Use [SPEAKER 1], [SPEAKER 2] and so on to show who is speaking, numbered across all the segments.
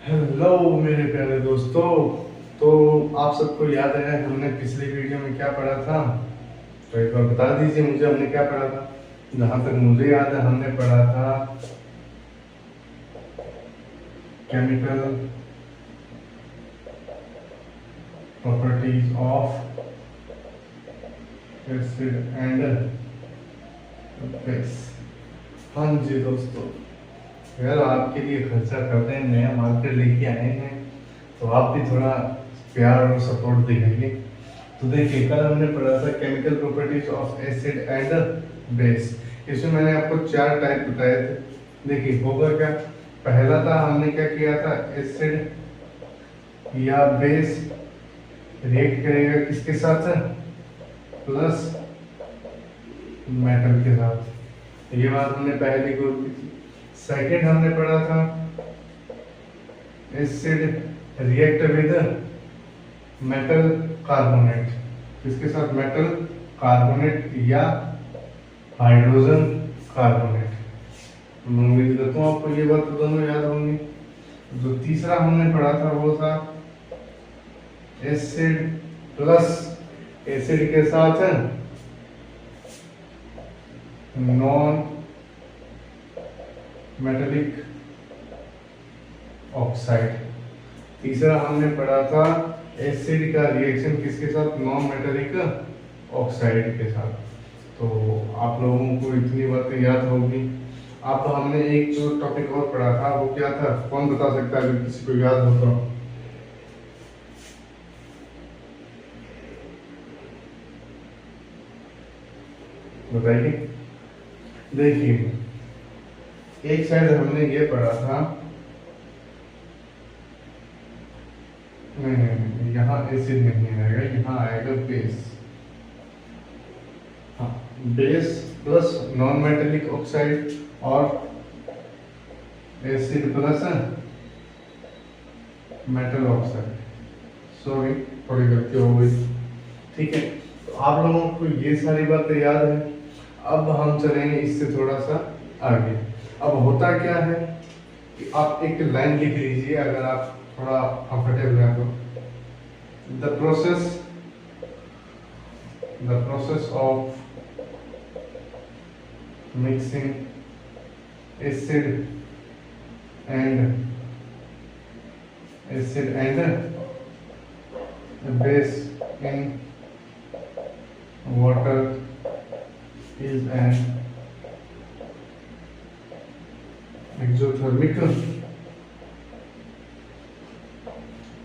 [SPEAKER 1] Hello मेरे प्यारे दोस्तों। तो आप सबको याद है हमने पिछली वीडियो में क्या पढ़ा था? तो एक बार बता दीजिए मुझे, हमने क्या पढ़ा था? जहाँ तक मुझे याद है हमने पढ़ा था chemical properties of acid and base. हाँ जी दोस्तों, यार आपके लिए खर्चा करते हैं, नया मार्केट लेके आए हैं, तो आप भी थोड़ा प्यार और सपोर्ट दिखाइए। तो देखिए, कल हमने पढ़ा था chemical properties of acid and base. इसमें मैंने आपको 4 टाइप बताए थे। देखिए होगा क्या, पहला था हमने क्या किया था, एसिड या बेस रिएक्ट करेगा किसके साथ, प्लस मेटल के साथ। ये बात हमने पहले गौर की थी। सेकेंड हमने पढ़ा था acid react with metal carbonate, किसके साथ, मेटल कार्बोनेट या हाइड्रोजन कार्बोनेट। उम्मीद करता हूँ आपको ये बात दोनों याद होंगी। जो तीसरा हमने पढ़ा था वो था एसिड प्लस एसिड के साथ नॉन मेटेलिक ऑक्साइड। तीसरा हमने पढ़ा था एसिड का रिएक्शन किसके साथ, नॉन मेटेलिक ऑक्साइड के साथ। तो आप लोगों को इतनी बातें याद होगी। अब हमने एक जो टॉपिक और पढ़ा था वो क्या था, कौन बता सकता है अगर किसी को याद हो तो? बताइए। देखिए, एक साइड हमने ये पढ़ा था, नहीं, यहाँ एसिड नहीं आएगा, यहाँ आएगा बेस। हाँ, base plus non metallic oxide और acid plus metal oxide. Sorry, थोड़ी गलती हो गई। ठीक है, तो आप लोगों को ये सारी बातें याद है। अब हम चलेंगे इससे थोड़ा सा आगे। अब होता क्या है कि आप एक लाइन लिख लीजिए अगर आप थोड़ा कंफर्टेबल हैं तो। The process of mixing acid and base in water is an exothermic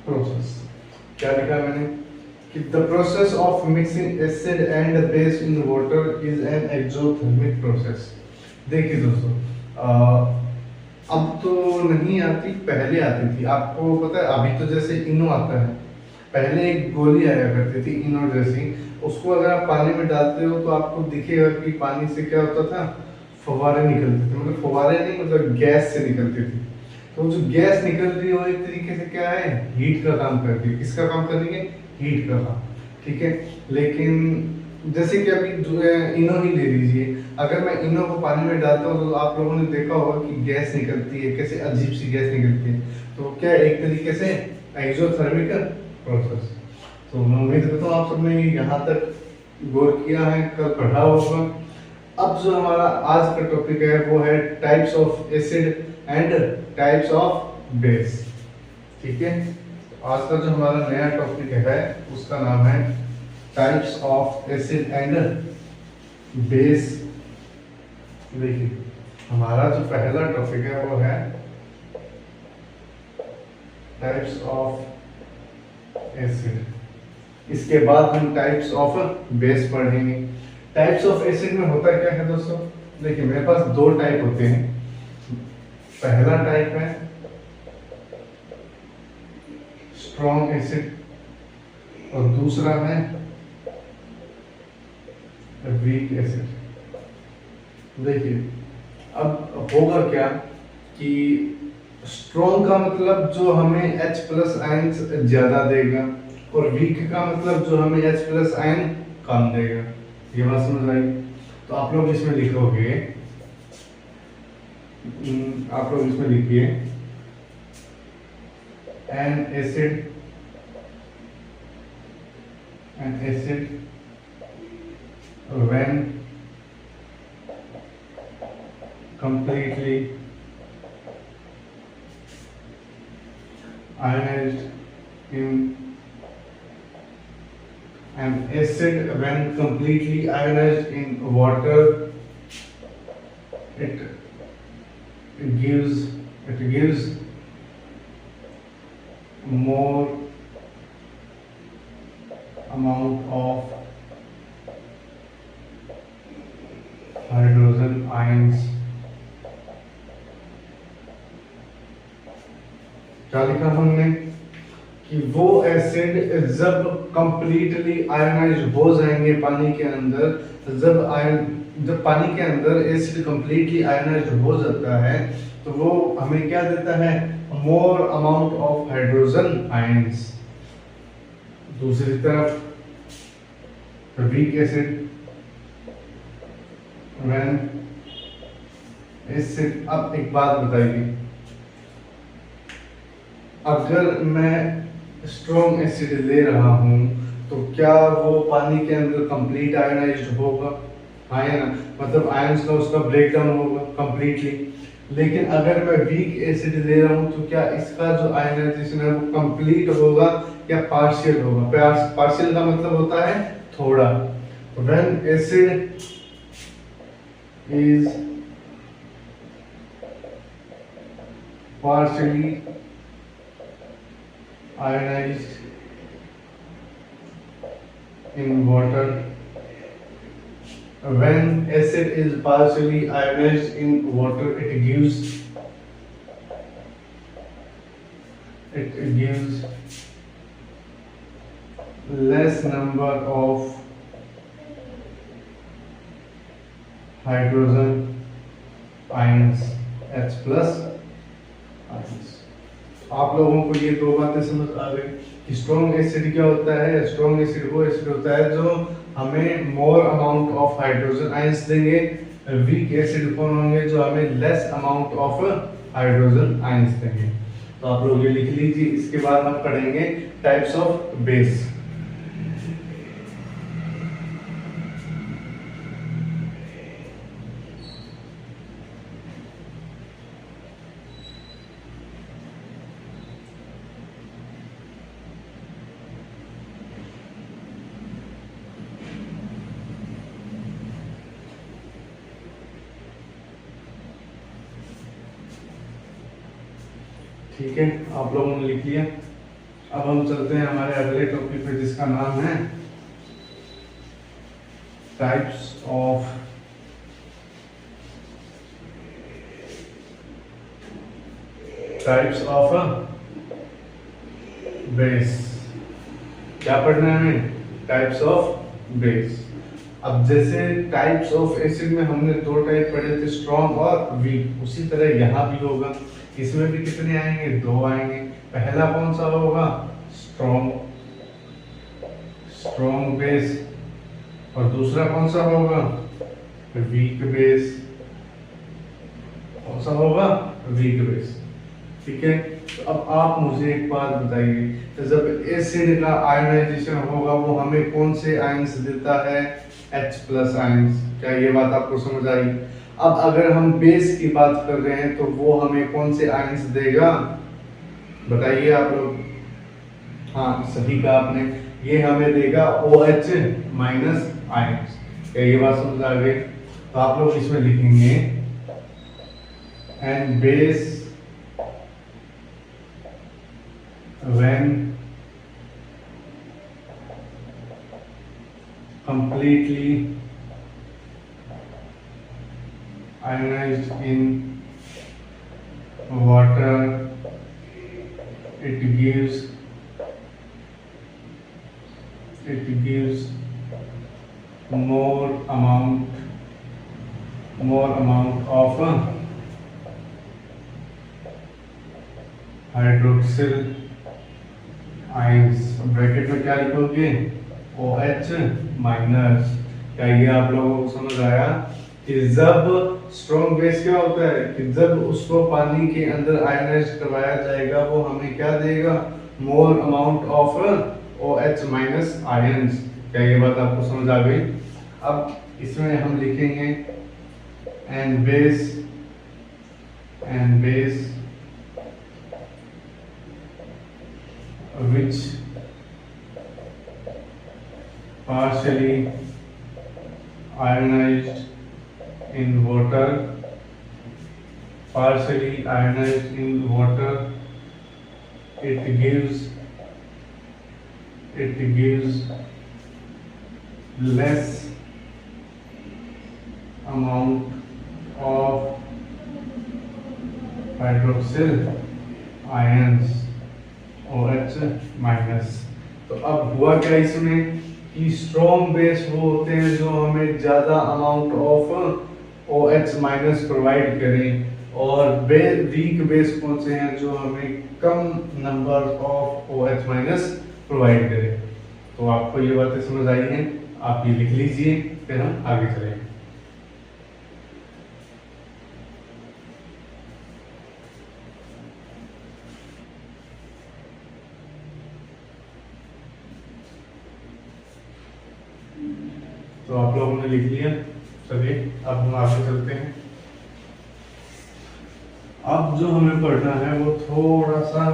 [SPEAKER 1] process। क्या लिखा मैंने कि the process of mixing acid and base in water is an exothermic process. देखिए दोस्तों, अब तो नहीं आती, पहले आती थी। आपको पता है अभी तो जैसे इनो आता है, पहले एक गोली आया करती थी इनो जैसी, उसको अगर आप पानी में डालते हो तो आपको दिखेगा कि पानी से क्या होता था, फव्वारे निकलते थे। मतलब फव्वारे नहीं, मतलब गैस से निकलती थी। तो जो गैस निकल रही है वो एक तरीके से क्या है, हीट का काम करती है। किसका काम कर रही है, हीट का काम। ठीक है, लेकिन जैसे कि अभी जो है इनो ही ले लीजिए, अगर मैं इनो को पानी में डालता हूँ तो आप लोगों ने देखा होगा कि गैस निकलती है, कैसे अजीब सी गैस निकलती है। तो क्या एक तरीके से एक्सोथर्मिक प्रोसेस। तो मैं उम्मीद करता हूँ आप सबने यहाँ तक गौर किया है, कल पढ़ा होगा। अब जो हमारा आज का टॉपिक है वो है types of acid and types of base. ठीक है, आज का जो हमारा नया टॉपिक है उसका नाम है types of acid and base. देखिए, हमारा जो पहला टॉपिक है वो है टाइप्स ऑफ एसिड। इसके बाद हम टाइप्स ऑफ बेस पढ़ेंगे। टाइप्स ऑफ एसिड में होता क्या है दोस्तों, देखिए मेरे पास 2 टाइप होते हैं। पहला टाइप है स्ट्रॉन्ग एसिड और दूसरा है वीक एसिड। देखिए, अब होगा क्या कि स्ट्रॉन्ग का मतलब जो हमें H प्लस आयंस ज्यादा देगा और वीक का मतलब जो हमें H प्लस आयन कम देगा। ये बात समझ आई? तो आप लोग इसमें लिखोगे, आप लोग इसमें लिखिए an acid when completely ionized in an acid when completely ionized in water, it gives more amount of hydrogen ions. क्या लिखा हमने कि वो एसिड जब कंप्लीटली आयनाइज हो जाएंगे पानी के अंदर, जब पानी के अंदर एसिड कंप्लीटली आयनाइज हो जाता है तो वो हमें क्या देता है, more amount of hydrogen ions. दूसरी तरफ वीक एसिड व्हेन एसिड, अब एक बात बताइए, अगर मैं स्ट्रॉन्ग एसिड ले रहा हूं तो क्या वो पानी के अंदर कंप्लीट आयनाइज्ड होगा? हाँ या ना, मतलब आयंस का उसका ब्रेकडाउन होगा कंप्लीटली। लेकिन अगर मैं वीक एसिड ले रहा हूं तो क्या इसका जो आयनाइजेशन है वो कंप्लीट होगा या पार्शियल होगा? पार्शियल का मतलब होता है थोड़ा। When acid is partially ionized in water. When acid is partially ionized in water, it gives less number of hydrogen ions, H plus ions. आप लोगों को ये दो बातें समझ आ गई। स्ट्रॉन्ग एसिड क्या होता है? स्ट्रॉन्ग एसिड वो एसिड होता है जो हमें more amount of hydrogen ions देंगे। वीक एसिड कौन होंगे? जो हमें less amount of hydrogen ions देंगे। तो आप लोग ये लिख लीजिए। इसके बाद हम पढ़ेंगे टाइप्स ऑफ बेस। ठीक है, आप लोगों ने लिख लिया। अब हम चलते हैं हमारे अगले टॉपिक पे जिसका नाम है टाइप्स ऑफ बेस। क्या पढ़ना है हमें? Types of base. अब जैसे टाइप्स ऑफ एसिड में हमने दो टाइप पढ़े थे, स्ट्रॉन्ग और वीक, उसी तरह यहाँ भी होगा। इसमें भी कितने आएंगे? दो आएंगे। पहला कौन सा होगा? Strong base. और दूसरा कौन सा होगा? Week base. कौन सा होगा? Weak base. ठीक है, तो अब आप मुझे एक बात बताइए, तो जब एसिड का आयनाइजेशन होगा वो हमें कौन से आयंस देता है? H plus ions. क्या ये बात आपको समझ आई? अब अगर हम बेस की बात कर रहे हैं तो वो हमें कौन से आयंस देगा? बताइए आप लोग। हाँ, सही कहा आपने, ये हमें देगा OH माइनस आयंस। क्या ये बात समझ आ गई? तो आप लोग इसमें लिखेंगे and base when completely ionized in water, it gives more amount of hydroxyl ions. Bracket में क्या लिखोगे? OH minus. क्या ये आप लोगों को समझ आया कि जब स्ट्रॉन्ग बेस क्या होता है कि जब उसको पानी के अंदर आयनाइज करवाया जाएगा वो हमें क्या देगा, more amount of OH minus ions. क्या ये बात आपको समझ आ गई? अब इसमें हम लिखेंगे and base which partially ionized in water, it gives less amount of hydroxyl ions OH minus. तो अब हुआ क्या इसमें कि स्ट्रॉन्ग बेस वो होते हैं जो हमें ज्यादा amount of OH minus provide करें, और वीक बेस कौन से हैं जो हमें कम number of OH minus provide करें। तो आपको ये बातें समझ आई हैं, आप ये लिख लीजिए, फिर हम आगे चलेंगे। तो आप लोगों ने लिख लिया, चलिए अब हम आगे चलते हैं। अब जो हमें पढ़ना है वो थोड़ा सा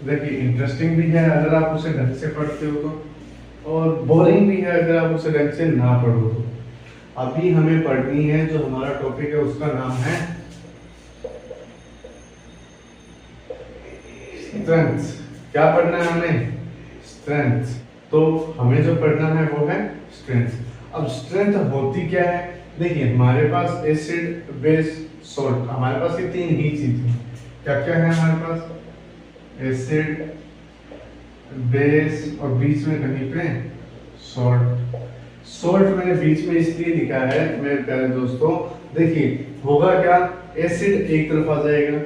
[SPEAKER 1] देखिए इंटरेस्टिंग भी है अगर आप उसे ढंग से पढ़ते हो तो, और बोरिंग भी है अगर आप उसे ढंग से ना पढ़ो तो। अभी हमें पढ़नी है जो हमारा टॉपिक है उसका नाम है स्ट्रेंथ। क्या पढ़ना है हमें? स्ट्रेंथ। तो हमें जो पढ़ना है वो है स्ट्रेंथ। अब स्ट्रेंथ होती क्या है? देखिए हमारे पास एसिड बेस सॉल्ट, हमारे पास ये तीन ही चीज है। क्या क्या है हमारे पास? एसिड बेस और बीच में कहीं पे सॉल्ट। सॉल्ट मैंने बीच में इसलिए लिखा है मेरे प्यारे दोस्तों, देखिए होगा क्या, एसिड एक तरफ आ जाएगा,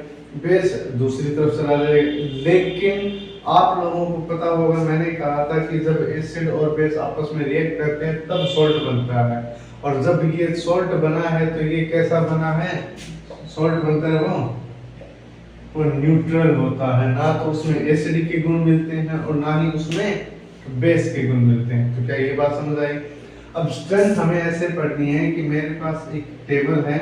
[SPEAKER 1] बेस दूसरी तरफ चला जाएगा। लेकिन आप लोगों को पता होगा मैंने कहा था कि जब एसिड और बेस आपस में रिएक्ट करते हैं तब सॉल्ट बनता है, और जब ये सॉल्ट बना है तो ये कैसा बना है? सॉल्ट बनता है वो न्यूट्रल होता है, ना तो उसमें एसिड के गुण मिलते हैं और ना ही उसमें बेस के गुण मिलते हैं। तो क्या ये बात समझ आई? अब स्ट्रेंथ हमें ऐसे पढ़नी है कि मेरे पास एक टेबल है,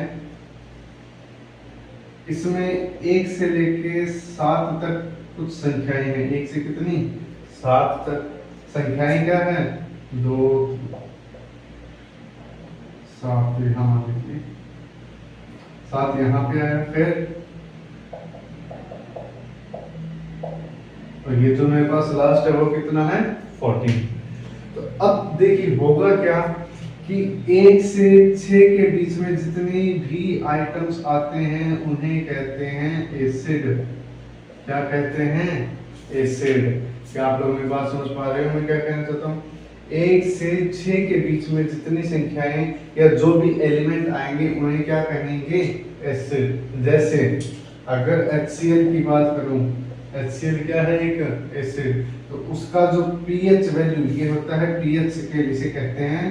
[SPEAKER 1] इसमें 1 से लेके 7 तक कुछ संख्याएं हैं। 1 से कितनी? 7 तक। संख्याएं क्या है? 2 7 यहाँ लिखिए, 7 यहाँ पे आया, फिर और ये जो मेरे पास लास्ट है वो कितना है? 14। तो अब देखिए होगा क्या कि 1 से 6 के बीच में जितनी भी आइटम्स आते हैं उन्हें कहते हैं एसिड। क्या कहते हैं? एसिड। क्या आप लोग मेरी बात समझ पा रहे हो मैं क्या कहना चाहता हूँ? 1 से 6 के बीच में जितनी संख्याएं या जो भी एलिमेंट आएंगे उन्हें क्या कहेंगे? एसिड। जैसे अगर HCl की बात करूं, HCl क्या है? एक एसिड। तो उसका जो pH वैल्यू ये होता है pH स्केल, इसे कहते हैं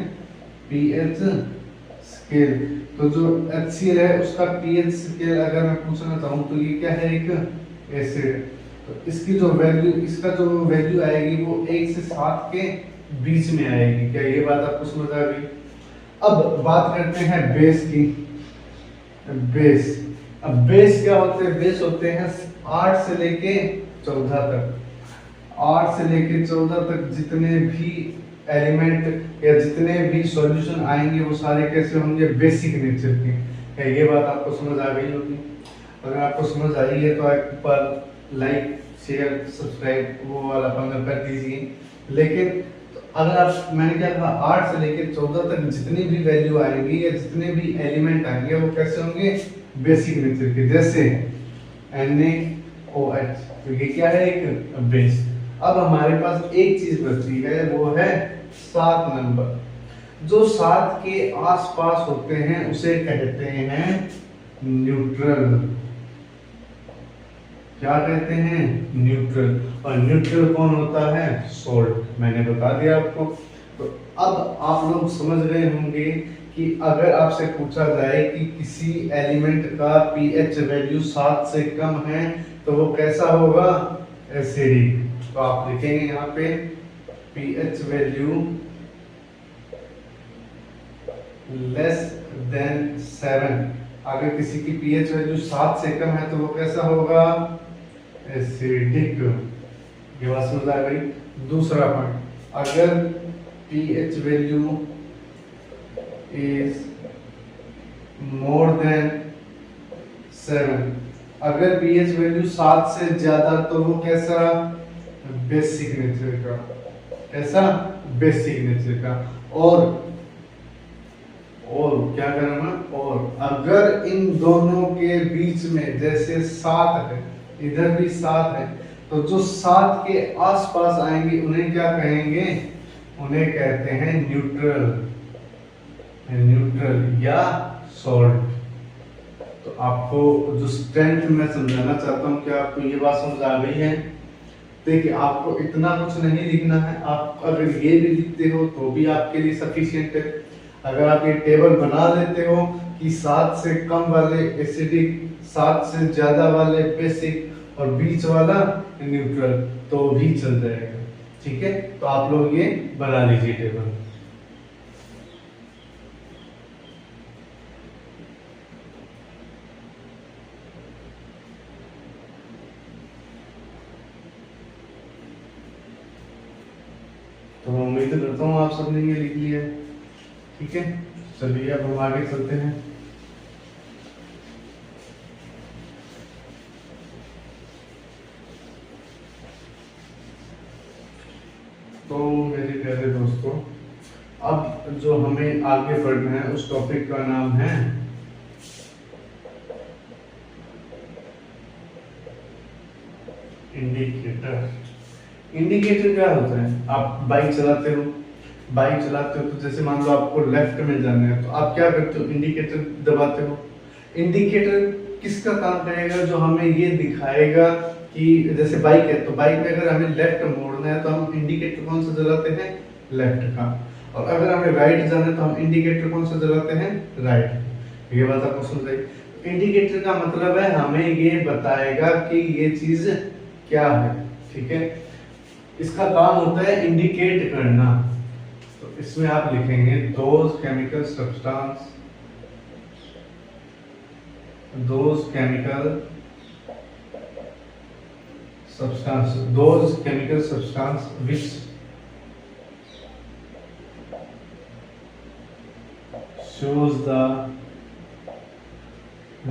[SPEAKER 1] pH स्केल। तो जो HCl है उसका pH स्केल अगर मैं पूछना चाहूँ तो ये क्या है? एक एसिड। तो इसकी जो वैल्यू, इसका जो वैल्यू आएगी वो 1 से 7 के बीच में आएगी। क्या ये बात आपको समझ आ गई? अब बात करते हैं बेस की। बेस, अब बेस क्या होते हैं? बेस होते हैं 8 से लेके 14 तक। 8 से लेके 14 तक जितने भी एलिमेंट या जितने भी सॉल्यूशन आएंगे वो सारे कैसे होंगे? बेसिक नेचर के। क्या ये बात आपको समझ आ गई होगी? अगर आपको समझ आई है तो आप ऊपर लाइक शेयर सब्सक्राइब वो वाला बटन कर दीजिए। लेकिन अगर आप, मैंने क्या कहा, 8 से लेकर 14 तक जितनी भी वैल्यू आएंगी या जितने भी एलिमेंट आएंगे वो कैसे होंगे? बेसिक नेचर के। जैसे NaOH, तो ये क्या है? एक बेस। अब हमारे पास एक चीज बचती है वो है 7 नंबर। जो 7 के आसपास होते हैं उसे कहते हैं न्यूट्रल। क्या कहते हैं? न्यूट्रल। और न्यूट्रल कौन होता है? सॉल्ट। मैंने बता दिया आपको। तो अब आप लोग समझ रहे होंगे कि अगर आपसे पूछा जाए कि किसी एलिमेंट का पीएच वैल्यू 7 से कम है तो वो कैसा होगा, एसिडिक। तो आप लिखेंगे यहाँ पे पीएच वैल्यू लेस देन 7। अगर किसी की पीएच वैल्यू 7 से कम है तो वो कैसा होगा, एसिडिक। ये बात समझ आ गई। दूसरा पॉइंट, अगर pH value is more than 7, अगर pH वैल्यू 7 से ज्यादा तो वो कैसा, बेसिक नेचर का, कैसा, बेसिक नेचर का। और क्या करना, और अगर इन दोनों के बीच में जैसे 7 है, इधर भी 7 है, तो जो 7 के आसपास आएंगे उन्हें क्या कहेंगे, उन्हें कहते हैं न्यूट्रल, न्यूट्रल या सॉल्ट। तो आपको जो स्ट्रेंथ मैं समझाना चाहता हूँ, क्या आपको ये बात समझ आ गई है? देखिए, आपको इतना कुछ नहीं लिखना है, आप अगर ये भी लिखते हो तो भी आपके लिए सफिशिएंट है। अगर आप ये टेबल बना लेते हो कि 7 से कम वाले एसिडिक, 7 से ज्यादा वाले बेसिक और बीच वाला न्यूट्रल, तो भी चल जाएगा। ठीक है, तो आप लोग ये बना लीजिए टेबल। तो मैं उम्मीद करता हूँ आप सबने ये लिख लिया है। ठीक है, चलिए अब हम आगे चलते हैं। तो मेरे प्यारे दोस्तों, अब जो हमें आगे बढ़ना है उस टॉपिक का नाम है इंडिकेटर। इंडिकेटर क्या होता है? आप बाइक चलाते हो, तो जैसे मान लो आपको लेफ्ट में जाना है, तो आप क्या करते हो, इंडिकेटर दबाते हो। इंडिकेटर किसका काम करेगा? जो हमें ये दिखाएगा कि जैसे बाइक है, तो बाइक में अगर हमें लेफ्ट मोड़ना है तो हम इंडिकेटर कौन सा जलाते हैं, लेफ्ट का। और अगर हमें राइट जाना है तो हम इंडिकेटर कौन सा जलाते हैं, राइट। ये बात आपको समझ आई। इंडिकेटर का मतलब है हमें ये बताएगा कि ये चीज क्या है। ठीक है, इसका काम होता है इंडिकेट करना। तो इसमें आप लिखेंगे those chemical substance, those chemical substance which shows the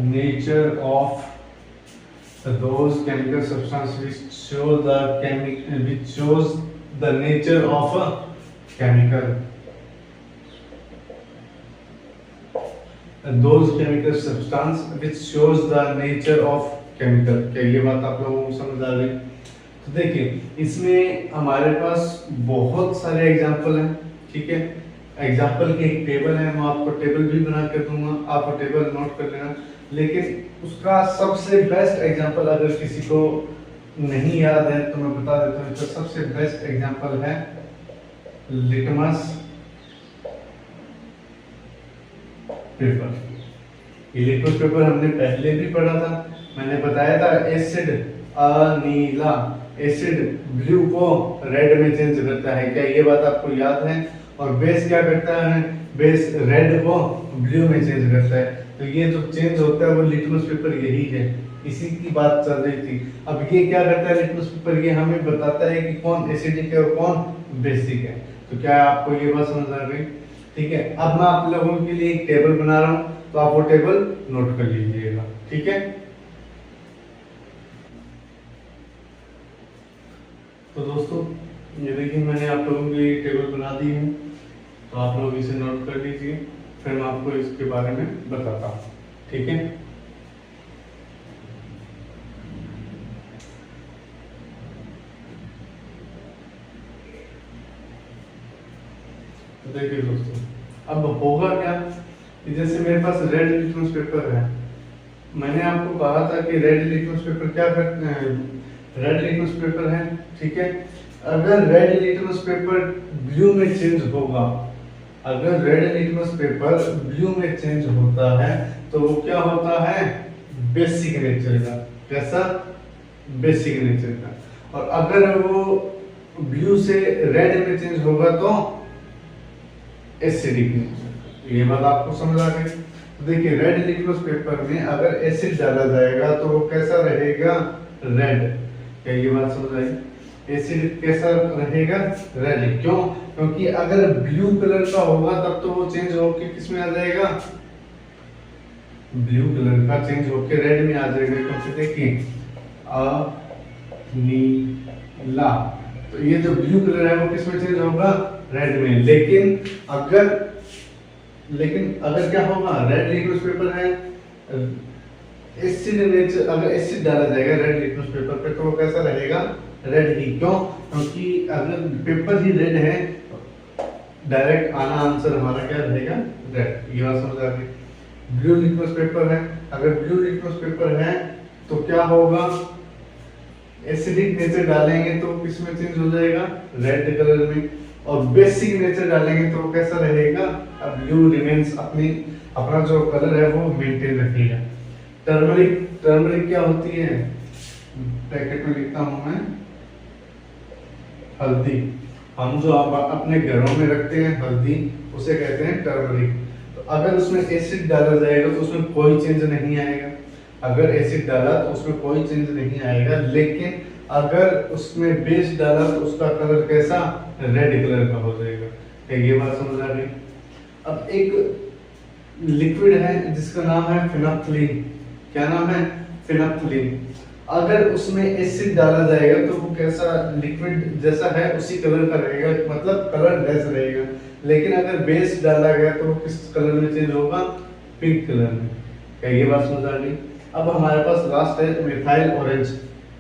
[SPEAKER 1] nature of those chemical substance which shows the nature of a chemical. Those chemical substance which shows the nature of chemical। क्या ये बात आप लोगों को समझ आ गई? तो देखिए, इसमें हमारे पास बहुत सारे एग्जाम्पल हैं। ठीक है, एग्जाम्पल की एक टेबल है, मैं आपको टेबल भी बना कर दूंगा, आप टेबल नोट कर लेना। लेकिन उसका सबसे बेस्ट एग्जाम्पल अगर किसी को नहीं याद है तो मैं बता देता हूँ। इसका सबसे बेस्ट एग्जाम्पल है लिटमस पेपर। ये लिटमस पेपर हमने पहले भी पढ़ा था। मैंने बताया था एसिड नीला, एसिड ब्लू को रेड में चेंज करता है। क्या ये बात आपको याद है? और बेस क्या करता है? बेस रेड को ब्लू में चेंज करता है। तो ये जो चेंज होता है वो लिटमस पेपर यही है, इसी की बात चल रही थी। अब ये क्या करता है लिटमस पेपर? ये हमें बताता है कि कौन एसिडिक है और कौन बेसिक है। तो क्या आपको ये बात समझ आ गई? ठीक है, अब मैं आप लोगों के लिए एक टेबल बना रहा हूं, तो आप वो टेबल नोट कर लीजिएगा। ठीक है, तो दोस्तों ये देखिए, मैंने आप लोगों के लिए टेबल बना दी है, तो आप लोग इसे नोट कर लीजिए, फिर मैं आपको इसके बारे में बताता हूँ। ठीक है, तो देखिए दोस्तों, अब होगा क्या कि जैसे मेरे पास रेड लिटमस पेपर है, मैंने आपको कहा था कि रेड लिटमस पेपर क्या करते हैं, रेड लिटमस पेपर है। ठीक है, अगर रेड लिटमस पेपर ब्लू में चेंज होगा, अगर रेड लिटमस पेपर ब्लू में चेंज होता है तो वो क्या होता है, बेसिक नेचर का। कैसा, बेसिक नेचर का। और अगर वो ब्लू से रेड में चेंज होगा तो एसिडिक नेचर। ये बात आपको समझ आ गई। तो देखिए रेड लिटमस पेपर में अगर एसिड डाला जाएगा तो वो कैसा रहेगा, रेड। क्या ये बात समझ आई? एसिड कैसा रहेगा, रेड। क्यों? क्योंकि अगर ब्लू कलर का होगा तब तो वो चेंज होके किस में आ जाएगा, ब्लू कलर का चेंज होके रेड में आ जाएगा। क्योंकि देखिए नीला, तो ये जो ब्लू कलर है वो किस में चेंज होगा, रेड में। लेकिन अगर क्या होगा, रेड लिटमस पेपर है, एसिड नेचर, अगर एसिड डाला जाएगा रेड लिटमस पेपर पे तो वो कैसा रहेगा, रेड ही। क्यों? क्योंकि अगर पेपर ही रेड है डायरेक्ट आना आंसर हमारा क्या रहेगा, रेड। ये बात समझ आ गई। ब्लू लिटमस पेपर है, अगर ब्लू लिटमस पेपर है तो क्या होगा, एसिडिक नेचर डालेंगे तो किस में चेंज हो जाएगा, रेड कलर में। और बेसिक नेचर डालेंगे तो कैसा रहेगा, अब ब्लू रिमेन्स अपना जो कलर है वो मेंटेन रखेगा। टर्मरिक क्या होती है, पैकेट में लिखता हूं मैं, हल्दी। हम जो अपने घरों में रखते हैं हल्दी, उसे कहते हैं टर्मरिक। तो अगर उसमें एसिड डाला जाएगा तो उसमें कोई चेंज नहीं आएगा। अगर एसिड डाला तो उसमें कोई चेंज नहीं आएगा, लेकिन अगर उसमें बेस डाला तो उसका कलर कैसा, रेड कलर का हो जाएगा। क्या ये बात समझ आ गई? अब एक लिक्विड है जिसका नाम है फिनाप्थलीन। क्या नाम है, फिनाप्थलीन। अगर उसमें एसिड डाला जाएगा तो वो कैसा, लिक्विड जैसा है उसी कलर का रहेगा, मतलब कलरलेस रहेगा। लेकिन अगर बेस डाला गया तो वो किस कलर में चेंज होगा, पिंक कलर में। क्या ये बात समझ आ गई? अब हमारे पास लास्ट है मिथाइल ऑरेंज।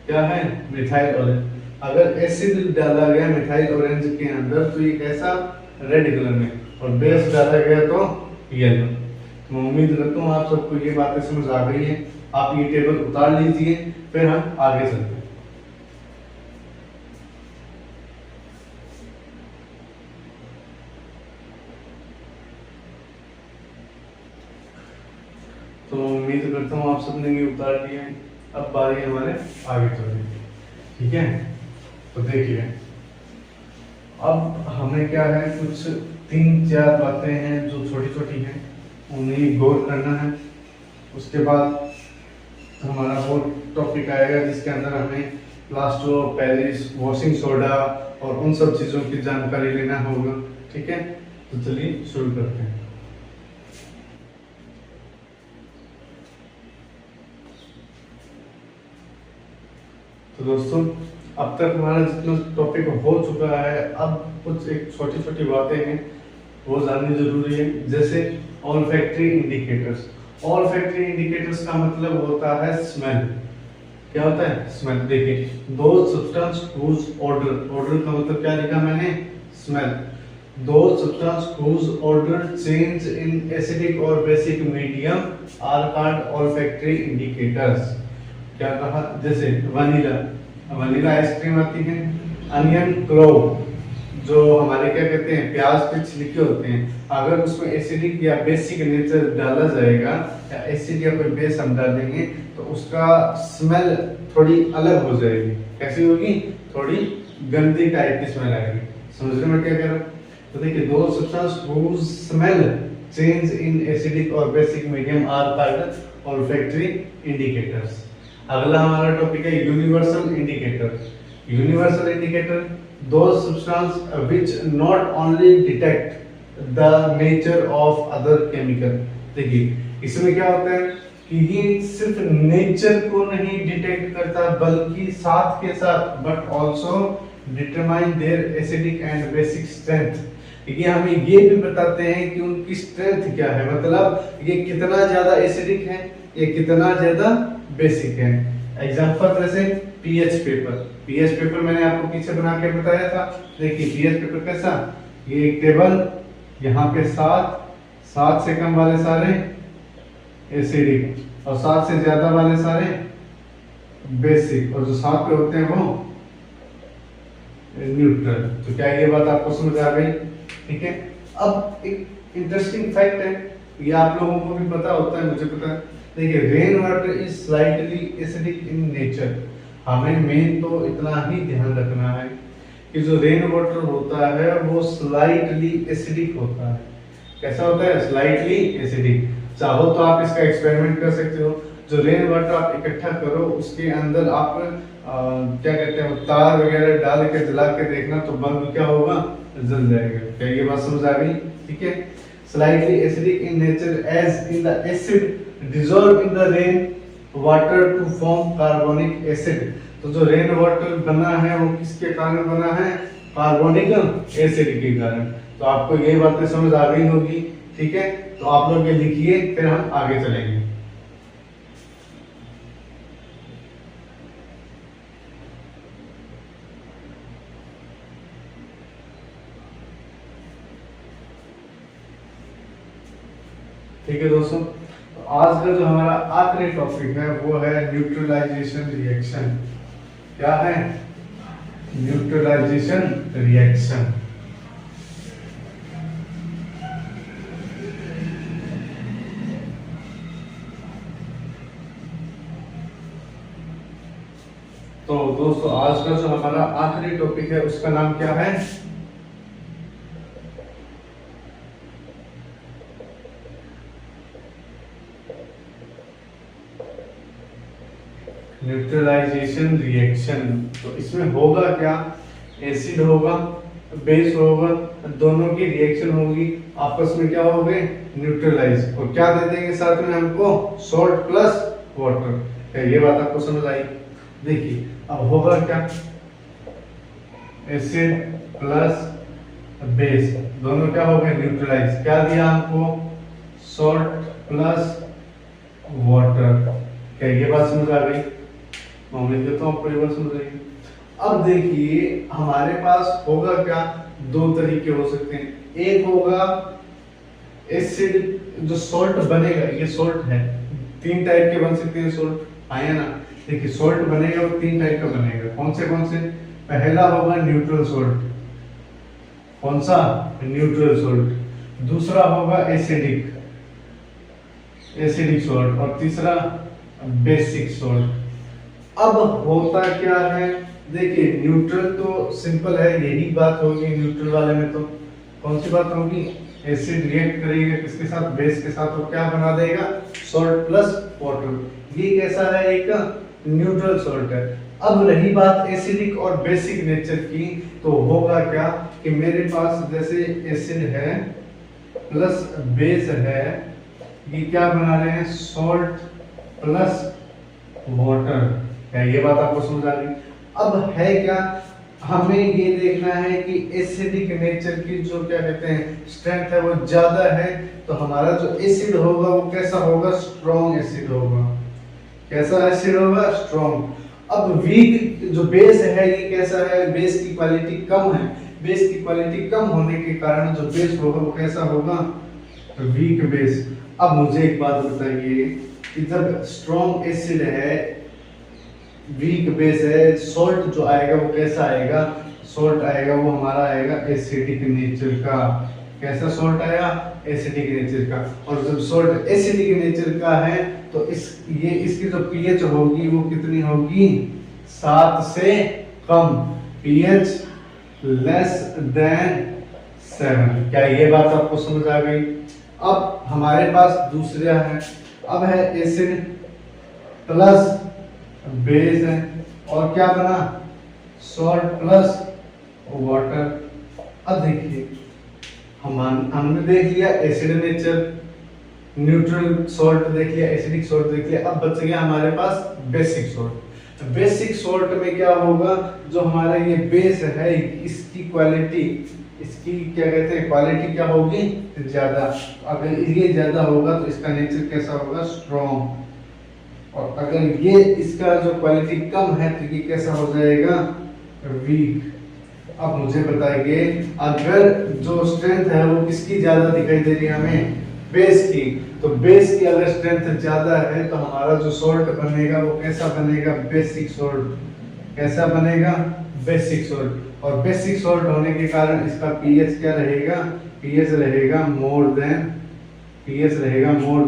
[SPEAKER 1] क्या है, मिथाइल ऑरेंज। अगर एसिड डाला गया मिथाइल ऑरेंज के अंदर तो ये कैसा, रेड कलर में, और बेस डाला गया तो येलो। मैं उम्मीद करता हूँ आप सबको ये बातें समझ आ गई है। आप ये टेबल उतार लीजिए, फिर हम आगे चलते हैं। तो उम्मीद करता हूँ आप सबने ये उतार लिए हैं। अब बारी हमारे आगे चलने की, ठीक है। तो देखिए अब हमें क्या है, कुछ 3-4 बातें हैं जो छोटी छोटी हैं, उन्हें गौर करना है। उसके बाद हमारा वो टॉपिक आएगा जिसके अंदर हमें plaster of Paris, washing soda और उन सब चीज़ों की जानकारी लेना होगा, ठीक है। तो चलिए शुरू करते हैं। तो दोस्तों अब तक हमारा जितना टॉपिक हो चुका है, अब कुछ एक छोटी छोटी बातें हैं वो जाननी जरूरी है। जैसे ऑल्फैक्टरी इंडिकेटर्स। ऑल्फैक्टरी इंडिकेटर्स का मतलब होता है स्मेल। क्या होता है, स्मेल। देखिए दो सब्सटेंस हुज ऑर्डर का मतलब क्या लिखा मैंने, स्मेल। दो substance whose order change in acidic और basic medium are called olfactory indicators. क्या कहा, जैसे वनीला आइसक्रीम आती है, अनियन क्लोव जो हमारे क्या कहते हैं, प्याज पे छिलके होते हैं, अगर उसमें एसिडिक या बेसिक नेचर डाला जाएगा या एसिड या कोई बेस हम डालेंगे तो उसका स्मेल थोड़ी अलग हो जाएगी। कैसी होगी, थोड़ी गंदी टाइप की स्मेल आएगी। समझ में क्या कह रहा हूं? तो देखिए दो substance whose smell change in acidic और basic medium are called olfactory indicators. अगला हमारा टॉपिक है universal indicator. Universal indicator those substance which not only detect the nature of other chemical। देखिए इसमें क्या होता है कि ये सिर्फ नेचर को नहीं डिटेक्ट करता बल्कि साथ के साथ but also determine there acidic and basic strength. ये हमें ये भी बताते हैं कि उनकी स्ट्रेंथ क्या है, मतलब ये कितना ज्यादा एसिडिक है, ये कितना ज्यादा बेसिक है। एग्जांपल जैसे पीएच पेपर। पीएच पेपर मैंने आपको पीछे बना के बताया था। देखिए पीएच पेपर कैसा, ये एक टेबल, यहाँ पे 7 से कम वाले सारे एसिडिक और 7 से ज्यादा वाले सारे बेसिक, और जो 7 पे होते हैं वो न्यूट्रल। तो क्या ये बात आपको समझ आ गई? ठीक है। अब एक इंटरेस्टिंग फैक्ट है, ये आप लोगों को भी पता होता है, मुझे पता है। देखिए, rain water is slightly acidic in nature. हमें मेन तो इतना ही ध्यान रखना है कि जो रेन वाटर होता है वो स्लाइटली एसिडिक होता है। कैसा होता है? Slightly acidic. चाहो तो आप इसका एक्सपेरिमेंट कर सकते हो। जो रेन वाटर आप इकट्ठा करो, उसके अंदर आप क्या कहते हैं, तार वगैरह डाल के जला के देखना, तो बल्ब क्या होगा? जल जाएगा। क्या ये बात समझ आ गई? ठीक है। Slightly acidic in nature as in the acid dissolve in the rain water to form carbonic acid. तो जो रेन वाटर बना है वो किसके कारण बना है? कार्बोनिक एसिड के कारण। तो आपको ये बातें समझ आ गई होगी। ठीक है, तो आप लोग ये लिखिए, फिर हम आगे चलेंगे। ठीक है दोस्तों, तो आज का जो हमारा आखिरी टॉपिक है वो है न्यूट्रलाइजेशन रिएक्शन। क्या है? Neutralization reaction. तो दोस्तों, आज का जो हमारा आखिरी टॉपिक है उसका नाम क्या है? Neutralization reaction. तो इसमें होगा क्या? एसिड होगा, बेस होगा, दोनों की रिएक्शन होगी, आपस में क्या हो गए? न्यूट्रलाइज। और क्या दे देंगे साथ में हमको? Salt plus water. क्या ये बात आपको समझ आई? देखिए, अब होगा क्या? एसिड प्लस बेस दोनों क्या हो गए? न्यूट्रलाइज। क्या दिया हमको? Salt plus water. क्या ये बात समझ आ गई? उम्मीद करता हूँ आपको ये बात समझ आएगी। अब देखिए, हमारे पास होगा क्या? दो तरीके हो सकते हैं। एक होगा एसिड, जो सॉल्ट बनेगा, ये सॉल्ट है, तीन टाइप के बन सकते हैं सॉल्ट, आया ना? देखिए, सॉल्ट बनेगा वो तीन टाइप का बनेगा। कौन से? पहला होगा न्यूट्रल सॉल्ट। कौन सा? Neutral salt. दूसरा होगा एसिडिक सॉल्ट। और तीसरा बेसिक सॉल्ट। अब होता क्या है? देखिए, न्यूट्रल तो सिंपल है, यही बात होगी न्यूट्रल वाले में। तो कौन सी बात होगी? एसिड रिएक्ट करेगा किसके साथ? बेस के साथ, और क्या बना देगा? Salt plus water. ये कैसा है? एक न्यूट्रल सॉल्ट है। अब रही बात एसिडिक और बेसिक नेचर की, तो होगा क्या कि मेरे पास जैसे एसिड है प्लस बेस है, ये क्या बना रहे हैं? Salt plus water. क्या ये बात आपको समझ आ रही? अब है क्या, हमें ये देखना है कि एसिडिक नेचर की जो क्या कहते हैं स्ट्रेंथ है वो ज्यादा है, तो हमारा जो एसिड होगा वो कैसा होगा? स्ट्रॉन्ग एसिड होगा। कैसा एसिड होगा? स्ट्रॉन्ग। अब वीक जो बेस है ये कैसा है? बेस की क्वालिटी कम है। बेस की क्वालिटी कम होने के कारण जो बेस होगा वो कैसा होगा? Weak base. अब मुझे एक बात बताइए कि जब स्ट्रॉन्ग एसिड है, वीक बेस है, सॉल्ट जो आएगा वो कैसा आएगा? सॉल्ट आएगा वो हमारा आएगा एसिडिक नेचर का। कैसा सॉल्ट आया? एसिडिक नेचर का। और जब सॉल्ट एसिडिक नेचर का है तो इसकी जो पीएच होगी वो कितनी होगी? 7 से कम। PH less than 7। क्या ये बात आपको समझ आ गई? अब हमारे पास दूसरा है, अब है एसिड प्लस बेस है, और क्या बना? Salt plus water. अब देखिए, हमने देख लिया एसिड नेचर, न्यूट्रल सॉल्ट देख लिया, एसिडिक सॉल्ट देख लिया। अब बच गया हमारे पास बेसिक सॉल्ट। तो बेसिक सॉल्ट में क्या होगा? जो हमारा ये बेस है इसकी क्वालिटी, इसकी क्या कहते हैं क्वालिटी क्या होगी? ज्यादा। अगर ये ज्यादा होगा तो इसका नेचर कैसा होगा? स्ट्रॉन्ग। और अगर ये इसका जो क्वालिटी कम है तो ये कैसा हो जाएगा? वीक। अब मुझे बताइए, अगर जो स्ट्रेंथ है वो किसकी ज्यादा दिखाई दे रही है हमें? बेस की। तो बेस की अगर स्ट्रेंथ ज्यादा है तो हमारा जो सॉल्ट बनेगा वो कैसा बनेगा? Basic salt. कैसा बनेगा? बेसिक सॉल्ट, और बेसिक सॉल्ट होने के कारण इसका पीएच क्या रहेगा, पीएच रहेगा मोर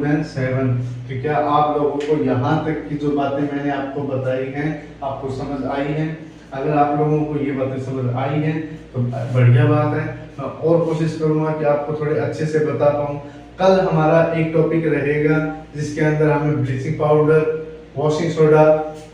[SPEAKER 1] देन 7। तो क्या आप लोगों को यहाँ तक की जो बातें मैंने आपको बताई हैं आपको समझ आई हैं? अगर आप लोगों को ये बातें समझ आई हैं तो बढ़िया बात है। मैं और कोशिश करूंगा कि आपको थोड़े अच्छे से बता पाऊँ। कल हमारा एक टॉपिक रहेगा जिसके अंदर हमें ब्लीचिंग पाउडर, वॉशिंग सोडा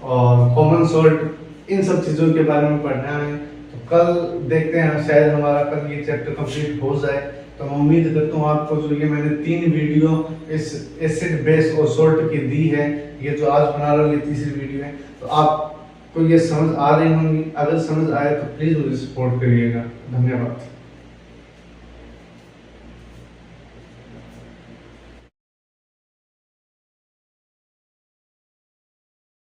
[SPEAKER 1] और कॉमन सॉल्ट इन सब चीज़ों के बारे में पढ़ना है। तो कल देखते हैं, शायद हमारा कल ये चैप्टर कंप्लीट हो जाए। तो मैं उम्मीद करता हूँ आपको जो ये मैंने 3 वीडियो इस एसिड, बेस और सॉल्ट की दी है, ये जो आज बना रहा हूँ ये तीसरी वीडियो है, तो आपको ये समझ आ रही होंगी। अगर समझ आए तो प्लीज़ मुझे सपोर्ट करिएगा। धन्यवाद।